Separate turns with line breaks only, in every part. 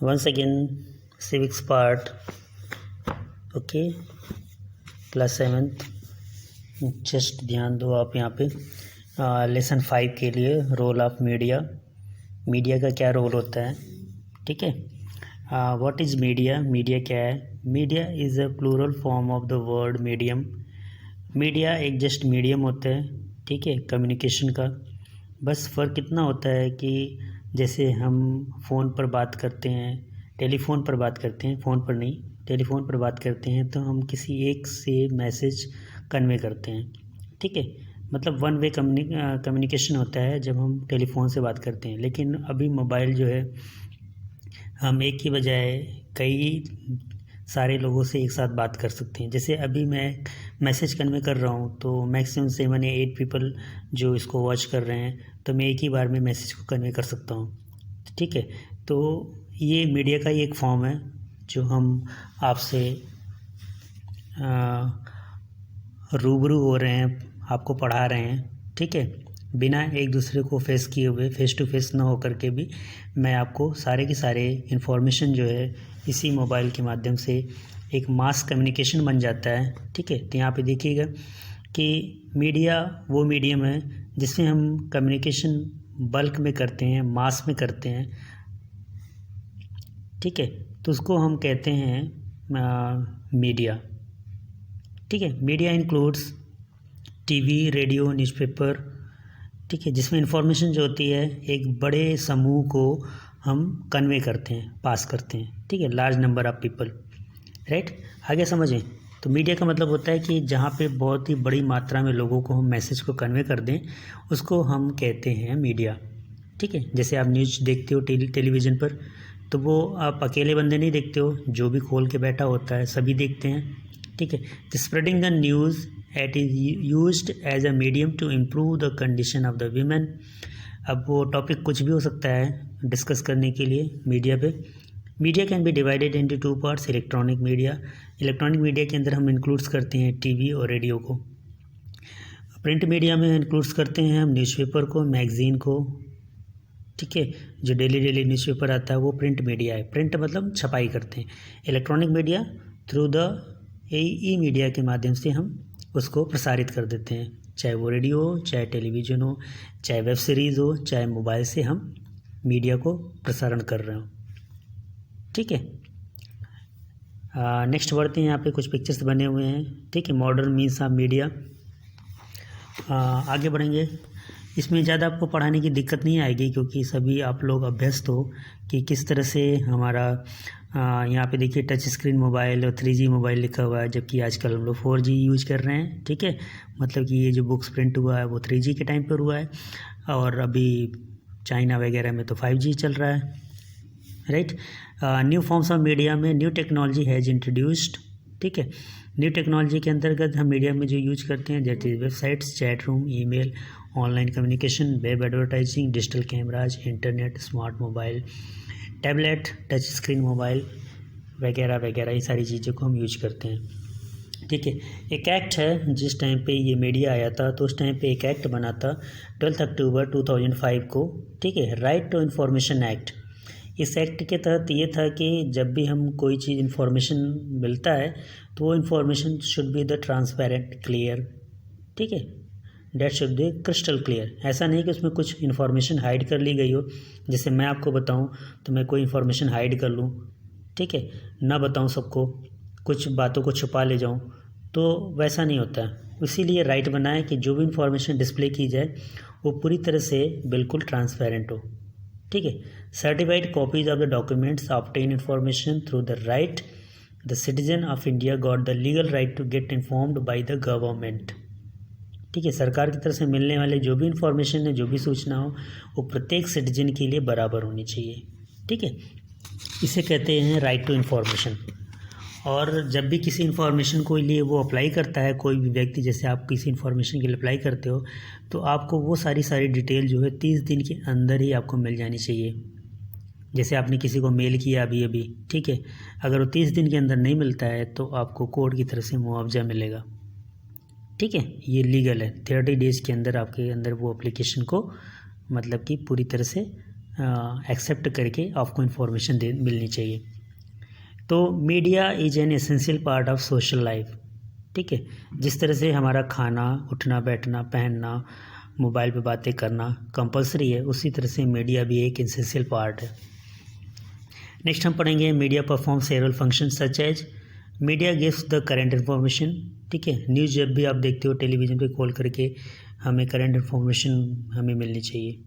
once again civics part, okay class 7th। Just ध्यान दो आप यहाँ पे लेसन 5 के लिए रोल ऑफ मीडिया। मीडिया का क्या रोल होता है, ठीक है। What is media? मीडिया क्या है? Media is a plural form of the word medium. Media एक जस्ट मीडियम होता है, ठीक है, कम्युनिकेशन का। बस फ़र्क इतना होता है कि जैसे हम फ़ोन पर बात करते हैं, टेलीफोन पर बात करते हैं, फ़ोन पर नहीं, टेलीफोन पर बात करते हैं तो हम किसी एक से मैसेज कन्वे करते हैं, ठीक है। मतलब वन वे कम्युनिकेशन होता है जब हम टेलीफोन से बात करते हैं। लेकिन अभी मोबाइल जो है, हम एक की बजाय कई सारे लोगों से एक साथ बात कर सकते हैं। जैसे अभी मैं मैसेज कन्वे कर रहा हूँ तो मैक्सिमम 7 या 8 पीपल जो इसको वॉच कर रहे हैं, तो मैं एक ही बार में मैसेज को कन्वे कर सकता हूँ, ठीक है। तो ये मीडिया का ही एक फॉर्म है जो हम आपसे रूबरू हो रहे हैं, आपको पढ़ा रहे हैं, ठीक है। बिना एक दूसरे को फेस किए हुए, फेस टू फेस ना हो करके भी मैं आपको सारे के सारे इन्फॉर्मेशन जो है इसी मोबाइल के माध्यम से एक मास कम्युनिकेशन बन जाता है, ठीक है। तो यहाँ पे देखिएगा कि मीडिया वो मीडियम है जिसमें हम कम्युनिकेशन बल्क में करते हैं, मास में करते हैं, ठीक है। तो उसको हम कहते हैं मीडिया, ठीक है। Media includes TV, radio, newspaper, ठीक है, जिसमें इंफॉर्मेशन जो होती है एक बड़े समूह को हम कन्वे करते हैं, पास करते हैं, ठीक है, large number of people, right. आगे समझें तो मीडिया का मतलब होता है कि जहाँ पे बहुत ही बड़ी मात्रा में लोगों को हम मैसेज को कन्वे कर दें, उसको हम कहते हैं मीडिया, ठीक है। जैसे आप न्यूज़ देखते हो टेलीविज़न पर, तो वो आप अकेले बंदे नहीं देखते हो, जो भी खोल के बैठा होता है सभी देखते हैं, ठीक है। The spreading the news it is used as a medium to improve the condition of the women. अब वो टॉपिक कुछ भी हो सकता है डिस्कस करने के लिए मीडिया पे। Media can be divided into 2 parts. Electronic media, electronic media के अंदर हम इंक्लूड्स करते हैं टीवी और रेडियो को। प्रिंट मीडिया में इंक्लूड्स करते हैं हम न्यूज़पेपर को, मैगज़ीन को, ठीक है। जो डेली न्यूज़पेपर आता है वो प्रिंट मीडिया है। प्रिंट मतलब छपाई करते हैं। Electronic media through the E media के माध्यम से हम उसको प्रसारित कर देते हैं, चाहे वो रेडियो हो, चाहे टेलीविज़न हो, चाहे वेब सीरीज़ हो, चाहे मोबाइल से हम मीडिया को प्रसारण कर रहे हो, ठीक है। नेक्स्ट बढ़ते हैं, यहाँ पे कुछ पिक्चर्स बने हुए हैं, ठीक है। Modern means of media. आगे बढ़ेंगे। इसमें ज़्यादा आपको पढ़ाने की दिक्कत नहीं आएगी क्योंकि सभी आप लोग अभ्यस्त हो कि किस तरह से हमारा यहाँ पे देखिए टच स्क्रीन मोबाइल और 3G मोबाइल लिखा हुआ है, जबकि आजकल हम लोग 4G यूज कर रहे हैं, ठीक है। मतलब कि ये जो बुक्स प्रिंट हुआ है वो 3G के टाइम पर हुआ है और अभी चाइना वगैरह में तो 5G चल रहा है, right. New forms of media में न्यू टेक्नोलॉजी हैज़ इंट्रोड्यूस्ड, ठीक है। न्यू टेक्नोलॉजी के अंतर्गत हम मीडिया में जो यूज करते हैं जैसे websites, chat room, email, online communication, web advertising, digital cameras, internet, smart mobile, tablet, touch screen mobile वगैरह वगैरह, ये सारी चीज़ों को हम यूज करते हैं, ठीक है। एक एक्ट है, जिस टाइम पे ये मीडिया आया था तो उस टाइम पे एक एक्ट बना था 12 अक्टूबर 2005 को, ठीक है, राइट टू इन्फॉर्मेशन एक्ट। इस एक्ट के तहत ये था कि जब भी हम कोई चीज़ इन्फॉर्मेशन मिलता है तो वो information should be the transparent, clear, ठीक है, that should be crystal clear. ऐसा नहीं कि उसमें कुछ इन्फॉर्मेशन हाइड कर ली गई हो। जैसे मैं आपको बताऊं तो मैं कोई इन्फॉर्मेशन हाइड कर लूं, ठीक है, ना बताऊं सबको, कुछ बातों को छुपा ले जाऊं, तो वैसा नहीं होता है। इसीलिए राइट बना है कि जो भी इन्फॉर्मेशन डिस्प्ले की जाए वो पूरी तरह से बिल्कुल ट्रांसपेरेंट हो, ठीक है। Certified copies of the documents obtain information through the right the citizen of India got the legal right to get informed by the government, ठीक है। सरकार की तरफ से मिलने वाले जो भी इन्फॉर्मेशन है, जो भी सूचना हो, वो प्रत्येक सिटीजन के लिए बराबर होनी चाहिए, ठीक है। इसे कहते हैं राइट टू इन्फॉर्मेशन। और जब भी किसी इन्फॉर्मेशन को लिए वो अप्लाई करता है, कोई भी व्यक्ति, जैसे आप किसी इन्फॉर्मेशन के लिए अप्लाई करते हो तो आपको वो सारी डिटेल जो है 30 दिन के अंदर ही आपको मिल जानी चाहिए। जैसे आपने किसी को मेल किया अभी, ठीक है, अगर वो 30 दिन के अंदर नहीं मिलता है तो आपको कोर्ट की तरफ से मुआवजा मिलेगा, ठीक है। ये लीगल है। 30 डेज़ के अंदर आपके अंदर वो एप्लीकेशन को मतलब कि पूरी तरह से एक्सेप्ट करके आपको इन्फॉर्मेशन मिलनी चाहिए। तो media is an essential part of social life, ठीक है। जिस तरह से हमारा खाना, उठना, बैठना, पहनना, मोबाइल पे बातें करना कंपलसरी है, उसी तरह से मीडिया भी एक एसेंशियल पार्ट है। नेक्स्ट हम पढ़ेंगे media perform several function such as media gives the current information, ठीक है। न्यूज़ जब भी आप देखते हो टेलीविज़न पे कॉल करके हमें करंट इन्फॉर्मेशन हमें मिलनी चाहिए।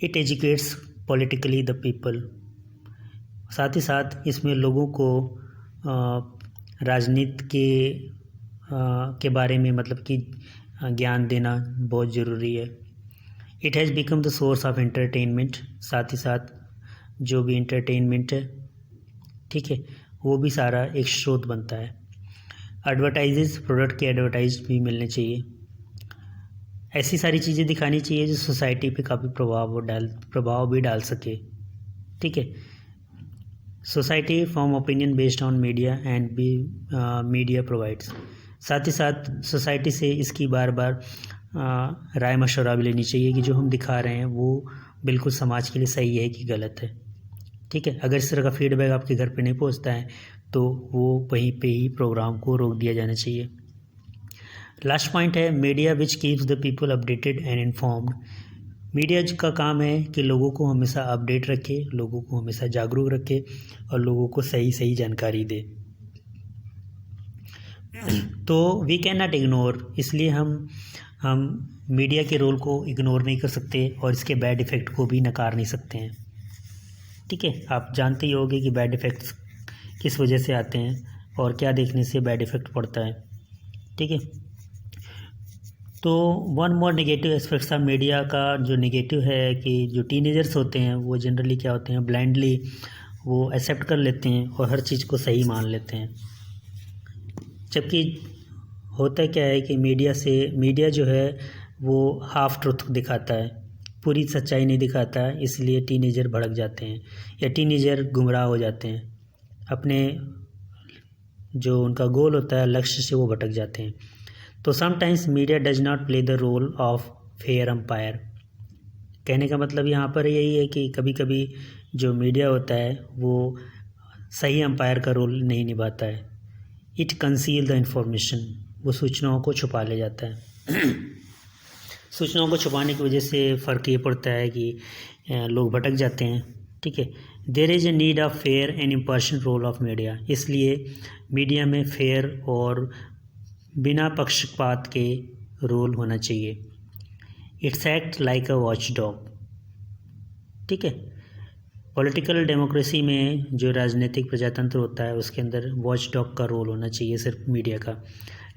It educates politically the people, साथ ही साथ इसमें लोगों को राजनीति के बारे में मतलब कि ज्ञान देना बहुत ज़रूरी है। It has become the source of entertainment, साथ ही साथ जो भी एंटरटेनमेंट है, ठीक है, वो भी सारा एक स्रोत बनता है। एडवर्टाइजेज, प्रोडक्ट के एडवर्टाइज भी मिलने चाहिए। ऐसी सारी चीज़ें दिखानी चाहिए जो सोसाइटी पे काफ़ी प्रभाव भी डाल सके, ठीक है। Society form opinion based on media and be media provides, साथ ही साथ सोसाइटी से इसकी बार बार राय मशवरा भी लेनी चाहिए कि जो हम दिखा रहे हैं वो बिल्कुल समाज के लिए सही है कि गलत है, ठीक है। अगर इस तरह का फीडबैक आपके घर पे नहीं पहुंचता है तो वो वहीं पे ही प्रोग्राम को रोक दिया जाना चाहिए। लास्ट पॉइंट है media which keeps the people updated and informed. Media का काम है कि लोगों को हमेशा अपडेट रखे, लोगों को हमेशा जागरूक रखे और लोगों को सही सही जानकारी दे। तो वी कैन नॉट इग्नोर, इसलिए हम मीडिया के रोल को इग्नोर नहीं कर सकते और इसके बैड इफ़ेक्ट को भी नकार नहीं सकते हैं, ठीक है। आप जानते ही होंगे कि बैड इफ़ेक्ट्स किस वजह से आते हैं और क्या देखने से बैड इफ़ेक्ट पड़ता है, ठीक है। तो one more negative aspects of media का जो नेगेटिव है कि जो टीनेजर्स होते हैं वो जनरली क्या होते हैं, ब्लाइंडली वो एक्सेप्ट कर लेते हैं और हर चीज़ को सही मान लेते हैं। जबकि होता क्या है कि मीडिया जो है वो हाफ ट्रुथ दिखाता है, पूरी सच्चाई नहीं दिखाता है, इसलिए टीनेजर भड़क जाते हैं या टीनेजर गुमराह हो जाते हैं, अपने जो उनका गोल होता है लक्ष्य से वो भटक जाते हैं। तो sometimes media does not play the role of fair umpire. कहने का मतलब यहाँ पर यही है कि कभी कभी जो मीडिया होता है वो सही अंपायर का रोल नहीं निभाता है। इट कंसील द इंफॉर्मेशन, वो सूचनाओं को छुपा ले जाता है। सूचनाओं को छुपाने की वजह से फ़र्क ये पड़ता है कि लोग भटक जाते हैं, ठीक है। There is a need of fair and impartial role of media, इसलिए मीडिया में फेयर और बिना पक्षपात के रोल होना चाहिए। It's act like a watch dog, ठीक है। पॉलिटिकल डेमोक्रेसी में जो राजनीतिक प्रजातंत्र होता है उसके अंदर वॉच डॉग का रोल होना चाहिए सिर्फ मीडिया का,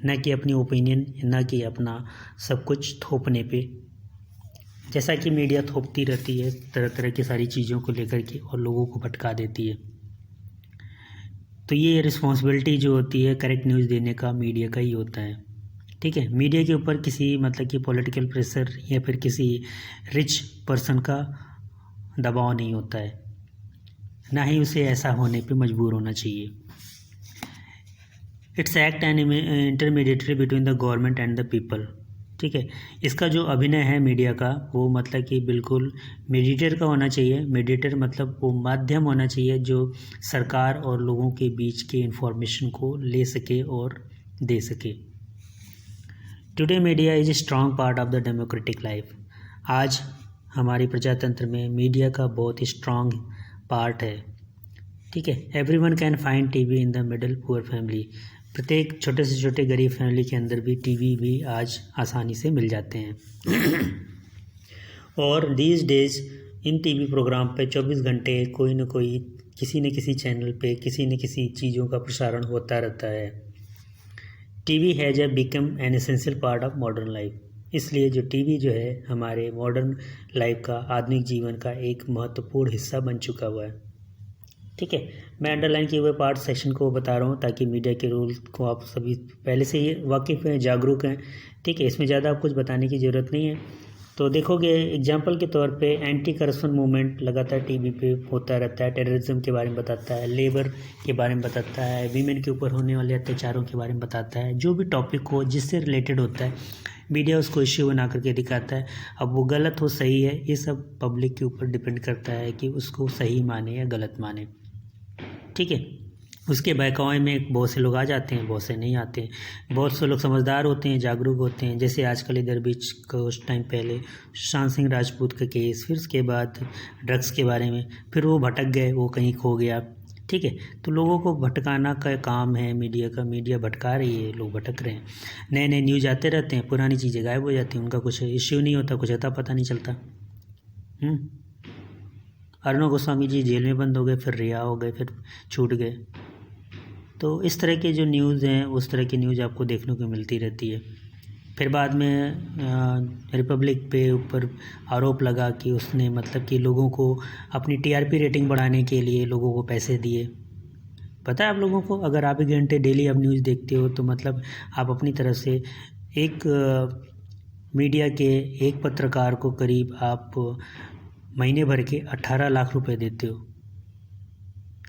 न कि अपनी ओपिनियन, न कि अपना सब कुछ थोपने पे, जैसा कि मीडिया थोपती रहती है तरह तरह की सारी चीज़ों को लेकर के और लोगों को भटका देती है। तो ये रिस्पॉन्सिबिलिटी जो होती है करेक्ट न्यूज़ देने का मीडिया का ही होता है, ठीक है। मीडिया के ऊपर किसी मतलब कि पॉलिटिकल प्रेशर या फिर किसी रिच पर्सन का दबाव नहीं होता है, ना ही उसे ऐसा होने पे मजबूर होना चाहिए। It's act an intermediary between the government and the people, ठीक है। इसका जो अभिनय है मीडिया का वो मतलब कि बिल्कुल मीडिएटर का होना चाहिए। मीडिएटर मतलब वो माध्यम होना चाहिए जो सरकार और लोगों के बीच के इन्फॉर्मेशन को ले सके और दे सके। Today media is a strong part of the democratic life. आज हमारी प्रजातंत्र में मीडिया का बहुत ही स्ट्रॉन्ग पार्ट है, ठीक है। Everyone can find TV in the middle poor family, प्रत्येक छोटे से छोटे गरीब फैमिली के अंदर भी टीवी भी आज आसानी से मिल जाते हैं। और these days in TV program पे 24 घंटे कोई न कोई किसी न किसी चैनल पे किसी न किसी चीज़ों का प्रसारण होता रहता है। TV has become an essential part of modern life, इसलिए जो टीवी जो है हमारे मॉडर्न लाइफ का, आधुनिक जीवन का एक महत्वपूर्ण हिस्सा बन चुका हुआ है, ठीक है। मैं अंडरलाइन किए हुए पार्ट सेक्शन को बता रहा हूँ ताकि मीडिया के रोल को आप सभी पहले से ही वाकिफ़ हैं, जागरूक हैं, ठीक है। इसमें ज़्यादा आप कुछ बताने की ज़रूरत नहीं है। तो देखोगे एग्जाम्पल के तौर पे एंटी करप्शन मूवमेंट लगातार टीवी पे होता रहता है, टेररिज्म के बारे में बताता है, लेबर के बारे में बताता है, वीमेन के ऊपर होने वाले अत्याचारों के बारे में बताता है। जो भी टॉपिक हो जिससे रिलेटेड होता है मीडिया उसको इश्यू बना करके दिखाता है। अब वो गलत हो सही है, ये सब पब्लिक के ऊपर डिपेंड करता है कि उसको सही माने या गलत माने। ठीक है, उसके बहकावे में बहुत से लोग आ जाते हैं, बहुत से नहीं आते हैं। बहुत से लोग समझदार होते हैं, जागरूक होते हैं। जैसे आजकल इधर बीच कुछ टाइम पहले सुशांत सिंह राजपूत का केस, फिर उसके बाद ड्रग्स के बारे में, फिर वो भटक गए, वो कहीं खो गया। ठीक है, तो लोगों को भटकाना का काम है मीडिया का, मीडिया भटका रही है, लोग भटक रहे हैं। नए नए न्यूज़ आते रहते हैं, पुरानी चीज़ें गायब हो जाती हैं, उनका कुछ इश्यू नहीं होता, कुछ अता पता नहीं चलता। अर्णव गोस्वामी जी जेल में बंद हो गए, फिर रिहा हो गए, फिर छूट गए। तो इस तरह के जो न्यूज़ हैं उस तरह की न्यूज़ आपको देखने को मिलती रहती है। फिर बाद में रिपब्लिक पे ऊपर आरोप लगा कि उसने मतलब कि लोगों को अपनी टीआरपी रेटिंग बढ़ाने के लिए लोगों को पैसे दिए। पता है आप लोगों को, अगर आप 1 घंटे डेली आप न्यूज़ देखते हो तो मतलब आप अपनी तरफ से एक मीडिया के एक पत्रकार को करीब आप महीने भर के 18 लाख रुपए देते हो।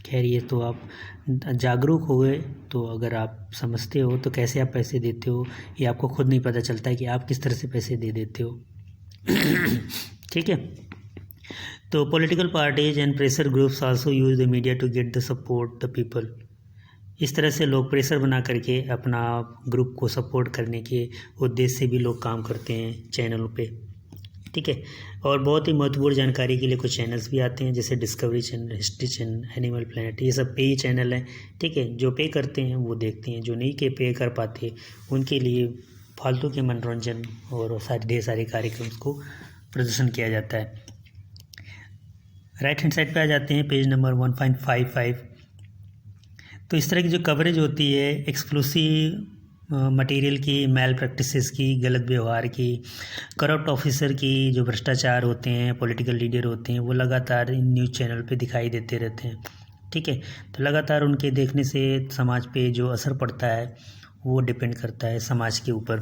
खैर ये तो आप जागरूक हो गए, तो अगर आप समझते हो तो कैसे आप पैसे देते हो ये आपको खुद नहीं पता चलता है कि आप किस तरह से पैसे दे देते हो। ठीक है, तो political parties and pressure groups also use the media to get the support the people. इस तरह से लोग प्रेशर बना करके अपना ग्रुप को सपोर्ट करने के उद्देश्य से भी लोग काम करते हैं चैनलों पे। ठीक है, और बहुत ही महत्वपूर्ण जानकारी के लिए कुछ चैनल्स भी आते हैं, जैसे discovery channel, history channel, animal planet, ये सब पे ही चैनल हैं। ठीक है, जो पे करते हैं वो देखते हैं, जो नहीं के पे कर पाते उनके लिए फालतू के मनोरंजन और ढेर सारे कार्यक्रम को प्रदर्शन किया जाता है। राइट हैंड साइड पे आ जाते हैं, पेज नंबर 1.55। तो इस तरह की जो कवरेज होती है एक्सक्लूसिव मटेरियल की, मैल प्रैक्टिसेस की, गलत व्यवहार की, करप्ट ऑफिसर की, जो भ्रष्टाचार होते हैं, पॉलिटिकल लीडर होते हैं, वो लगातार इन न्यूज़ चैनल पे दिखाई देते रहते हैं। ठीक है, तो लगातार उनके देखने से समाज पे जो असर पड़ता है वो डिपेंड करता है समाज के ऊपर।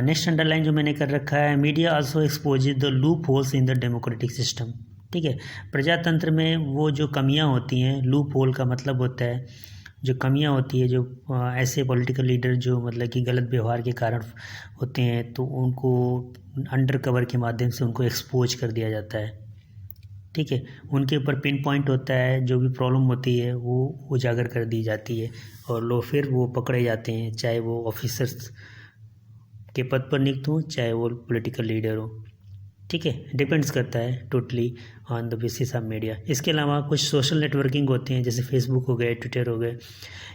नेक्स्ट अंडरलाइन जो मैंने कर रखा है, media also exposes the loop holes in the democratic system. ठीक है, प्रजातंत्र में वो जो कमियां होती हैं, लूप होल का मतलब होता है जो कमियां होती है, जो ऐसे पॉलिटिकल लीडर जो मतलब कि गलत व्यवहार के कारण होते हैं, तो उनको अंडर कवर के माध्यम से उनको एक्सपोज कर दिया जाता है। ठीक है, उनके ऊपर पिन पॉइंट होता है, जो भी प्रॉब्लम होती है वो उजागर कर दी जाती है और लोग फिर वो पकड़े जाते हैं, चाहे वो ऑफिसर्स के पद पर नियुक्त हों, चाहे वो पॉलिटिकल लीडर हो। ठीक है, डिपेंड्स करता है totally on the basis of media. इसके अलावा कुछ सोशल नेटवर्किंग होते हैं, जैसे फेसबुक हो गए, ट्विटर हो गए,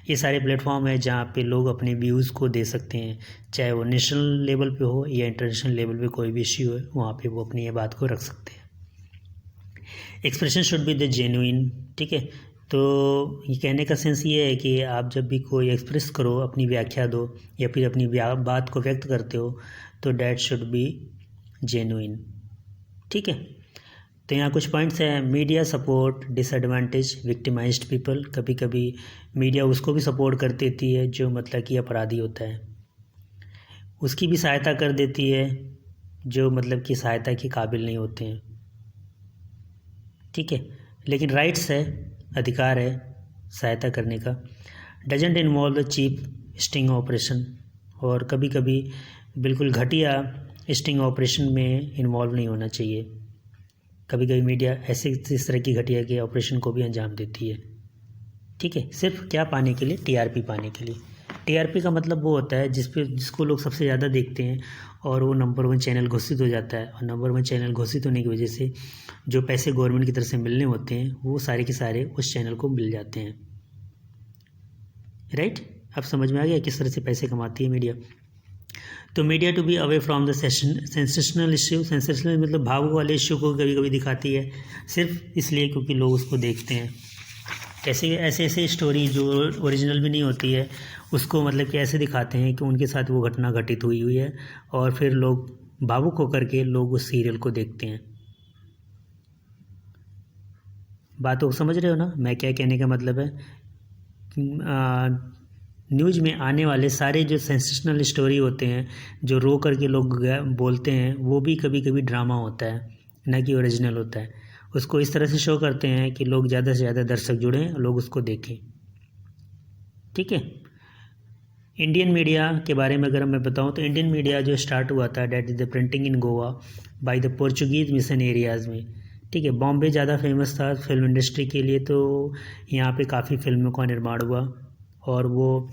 ये सारे प्लेटफॉर्म है जहाँ पे लोग अपने व्यूज़ को दे सकते हैं, चाहे वो नेशनल लेवल पे हो या इंटरनेशनल लेवल पे कोई भी इश्यू है, वहाँ पे वो अपनी ये बात को रख सकते हैं। Expression should be the genuine. ठीक है, तो ये कहने का सेंस ये है कि आप जब भी कोई एक्सप्रेस करो, अपनी व्याख्या दो या फिर अपनी बात को व्यक्त करते हो, तो डैट शुड बी जेन्युइन। ठीक है, तो यहाँ कुछ पॉइंट्स हैं। Media support disadvantage victimised people. कभी कभी मीडिया उसको भी सपोर्ट कर देती है जो मतलब कि अपराधी होता है, उसकी भी सहायता कर देती है जो मतलब कि सहायता के काबिल नहीं होते हैं। ठीक है, लेकिन राइट्स है, अधिकार है सहायता करने का। Doesn't involve the cheap sting operation, और कभी कभी बिल्कुल घटिया स्टिंग ऑपरेशन में इन्वॉल्व नहीं होना चाहिए। कभी कभी मीडिया ऐसे इस तरह की घटिया के ऑपरेशन को भी अंजाम देती है। ठीक है, सिर्फ क्या पाने के लिए, टीआरपी पाने के लिए। टीआरपी का मतलब वो होता है जिसको लोग सबसे ज़्यादा देखते हैं और वो नंबर 1 चैनल घोषित हो जाता है, और नंबर 1 चैनल घोषित होने की वजह से जो पैसे गवर्नमेंट की तरफ से मिलने होते हैं वो सारे के सारे उस चैनल को मिल जाते हैं। राइट, अब समझ में आ गया किस तरह से पैसे कमाती है मीडिया। तो media to be away from the sensational issue. Sensational मतलब भावुक वाले इश्यू को कभी कभी दिखाती है, सिर्फ इसलिए क्योंकि लोग उसको देखते हैं। ऐसे स्टोरी जो ओरिजिनल भी नहीं होती है उसको मतलब कि ऐसे दिखाते हैं कि उनके साथ वो घटना घटित हुई है, और फिर लोग भावुक होकर के लोग उस सीरियल को देखते हैं। बात को समझ रहे हो ना, मैं क्या कहने का मतलब है। न्यूज़ में आने वाले सारे जो सेंसेशनल स्टोरी होते हैं, जो रो करके लोग बोलते हैं, वो भी कभी कभी ड्रामा होता है, ना कि ओरिजिनल होता है। उसको इस तरह से शो करते हैं कि लोग ज़्यादा से ज़्यादा दर्शक जुड़ें, लोग उसको देखें। ठीक है। इंडियन मीडिया के बारे में अगर मैं बताऊं तो इंडियन मीडिया जो स्टार्ट हुआ था, that is the printing in Goa by the Portuguese mission areas में। ठीक है। बॉम्बे ज़्यादा फेमस था फिल्म इंडस्ट्री के लिए, तो यहाँ पे काफ़ी फिल्मों का निर्माण हुआ और वो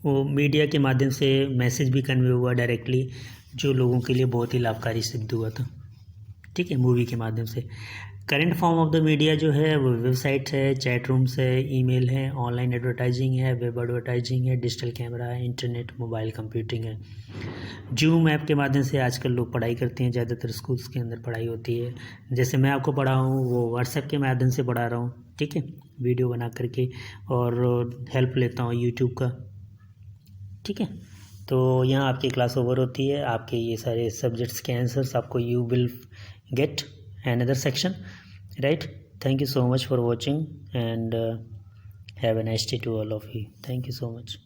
मीडिया के माध्यम से मैसेज भी कन्वे हुआ डायरेक्टली, जो लोगों के लिए बहुत ही लाभकारी सिद्ध हुआ था। ठीक है, मूवी के माध्यम से। Current form of the media जो है वो वेबसाइट्स है, चैट रूम्स है, ईमेल है, ऑनलाइन एडवर्टाइजिंग है, वेब एडवर्टाइजिंग है, डिजिटल कैमरा है, इंटरनेट, मोबाइल कंप्यूटिंग है। जूम ऐप के माध्यम से आजकल लोग पढ़ाई करते हैं, ज़्यादातर स्कूल्स के अंदर पढ़ाई होती है। जैसे मैं आपको पढ़ा हूँ वो व्हाट्सएप के माध्यम से पढ़ा रहा हूँ। ठीक है, वीडियो बना करके, और हेल्प लेता हूँ यूट्यूब का। ठीक है, तो यहाँ आपकी क्लास ओवर होती है। आपके ये सारे सब्जेक्ट्स के आंसर्स आपको you will get another section, right? Thank you so much for watching, and have a nice day to all of you. Thank you so much.